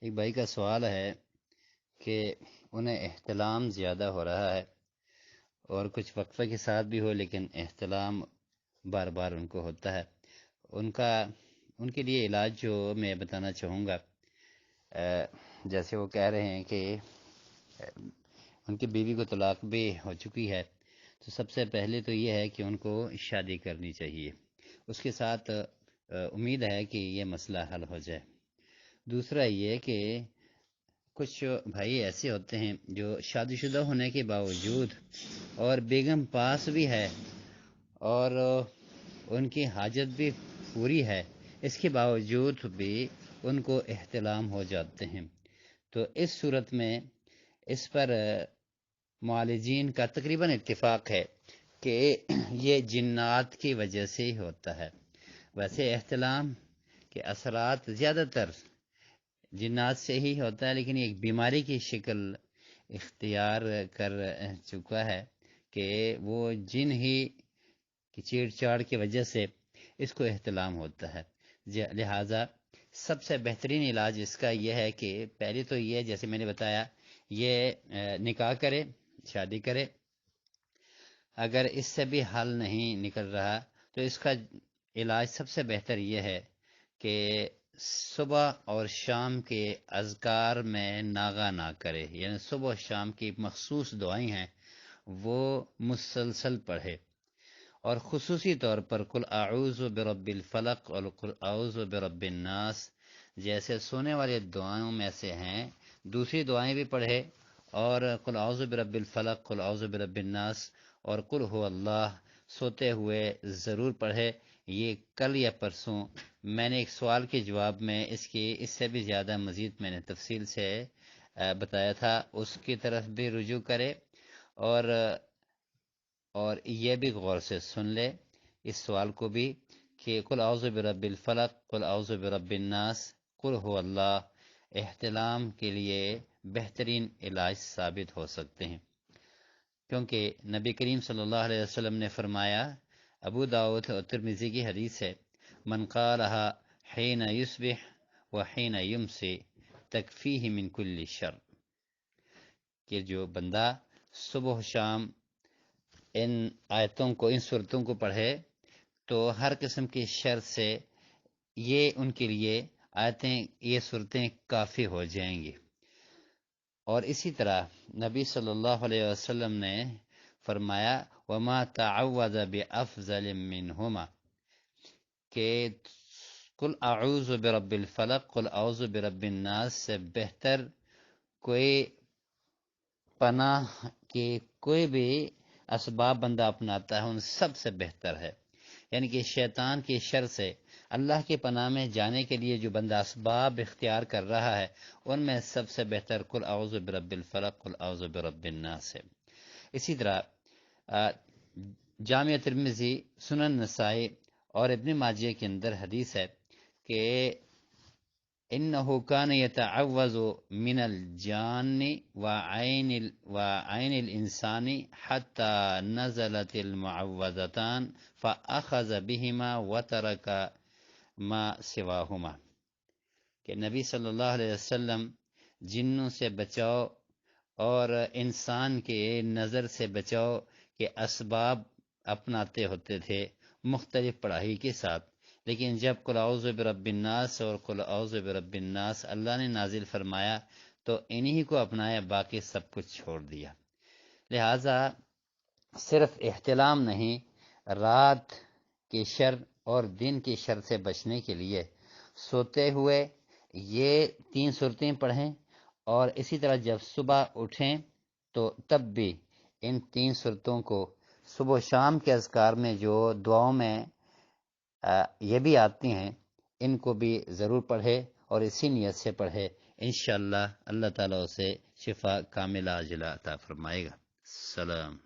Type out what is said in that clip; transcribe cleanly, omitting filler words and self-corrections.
ایک بھائی کا سوال ہے کہ انہیں احتلام زیادہ ہو رہا ہے اور کچھ وقفے کے ساتھ بھی ہو، لیکن احتلام بار بار ان کو ہوتا ہے۔ ان کے لیے علاج جو میں بتانا چاہوں گا، جیسے وہ کہہ رہے ہیں کہ ان کی بیوی کو طلاق بھی ہو چکی ہے، تو سب سے پہلے تو یہ ہے کہ ان کو شادی کرنی چاہیے۔ اس کے ساتھ امید ہے کہ یہ مسئلہ حل ہو جائے۔ دوسرا یہ کہ کچھ بھائی ایسے ہوتے ہیں جو شادی شدہ ہونے کے باوجود اور بیگم پاس بھی ہے اور ان کی حاجت بھی پوری ہے، اس کے باوجود بھی ان کو احتلام ہو جاتے ہیں۔ تو اس صورت میں اس پر معالجین کا تقریباً اتفاق ہے کہ یہ جنات کی وجہ سے ہی ہوتا ہے۔ ویسے احتلام کے اثرات زیادہ تر جنات سے ہی ہوتا ہے، لیکن ایک بیماری کی شکل اختیار کر چکا ہے کہ وہ جن ہی کی چیڑ چاڑ کی وجہ سے اس کو احتلام ہوتا ہے۔ لہٰذا سب سے بہترین علاج اس کا یہ ہے کہ پہلے تو یہ، جیسے میں نے بتایا، یہ نکاح کرے، شادی کرے۔ اگر اس سے بھی حل نہیں نکل رہا تو اس کا علاج سب سے بہتر یہ ہے کہ صبح اور شام کے اذکار میں ناغہ نہ کرے، یعنی صبح و شام کی مخصوص دعائیں ہیں وہ مسلسل پڑھے، اور خصوصی طور پر قل اعوذ برب الفلق اور قل اعوذ برب الناس جیسے سونے والے دعاؤں میں سے ہیں، دوسری دعائیں بھی پڑھے، اور قل اعوذ برب الفلق، قل اعوذ برب الناس اور قل هو اللہ سوتے ہوئے ضرور پڑھے۔ یہ کل یا پرسوں میں نے ایک سوال کے جواب میں اس سے بھی زیادہ مزید میں نے تفصیل سے بتایا تھا، اس کی طرف بھی رجوع کرے، اور یہ بھی غور سے سن لے اس سوال کو بھی کہ قل اعوذ برب الفلق، قل اعوذ برب الناس، قل هو اللہ احتلام کے لیے بہترین علاج ثابت ہو سکتے ہیں، کیونکہ نبی کریم صلی اللہ علیہ وسلم نے فرمایا، ابو داؤد اور ترمذی کی حدیث ہے، من قالها حین یصبح وحین یمسی تکفیہ من کل شر، کہ جو بندہ صبح و شام ان آیتوں کو، ان صورتوں کو پڑھے تو ہر قسم کی شر سے یہ ان کے لیے آیتیں، یہ صورتیں کافی ہو جائیں گی۔ اور اسی طرح نبی صلی اللہ علیہ وسلم نے فرمایا وما تعوذ بافضل منہما، کہ قل اعوذ برب الفلق، قل اعوذ برب الناس سے بہتر کوئی پناہ کے کوئی بھی اسباب بندہ اپناتا ہے ان سب سے بہتر ہے، یعنی کہ شیطان کی شر سے اللہ کی پناہ میں جانے کے لیے جو بندہ اسباب اختیار کر رہا ہے ان میں سب سے بہتر قل اعوذ برب الفلق، قل اعوذ برب الناس ہے۔ اسی طرح جامع ترمذی، سنن نسائی اور ابن ماجہ کے اندر حدیث ہے کہ انه كان يتعوذ من الجان وعين الانسان حتى نزلت المعوذتان فاخذ بهما وترك ما سواهما، کہ نبی صلی اللہ علیہ وسلم جنوں سے بچاؤ اور انسان کے نظر سے بچاؤ کے اسباب اپناتے ہوتے تھے مختلف پڑھائی کے ساتھ، لیکن جب قل اعوذ برب الناس اور قل اعوذ برب الناس اللہ نے نازل فرمایا تو انہی کو اپنایا، باقی سب کچھ چھوڑ دیا۔ لہٰذا صرف احتلام نہیں، رات کے شر اور دن کی شر سے بچنے کے لیے سوتے ہوئے یہ 3 صورتیں پڑھیں، اور اسی طرح جب صبح اٹھیں تو تب بھی ان 3 صورتوں کو صبح و شام کے اذکار میں جو دعاؤں میں یہ بھی آتی ہیں ان کو بھی ضرور پڑھے، اور اسی نیت سے پڑھے، انشاءاللہ اللہ تعالیٰ اسے شفا کاملہ عاجلہ عطا فرمائے گا۔ سلام۔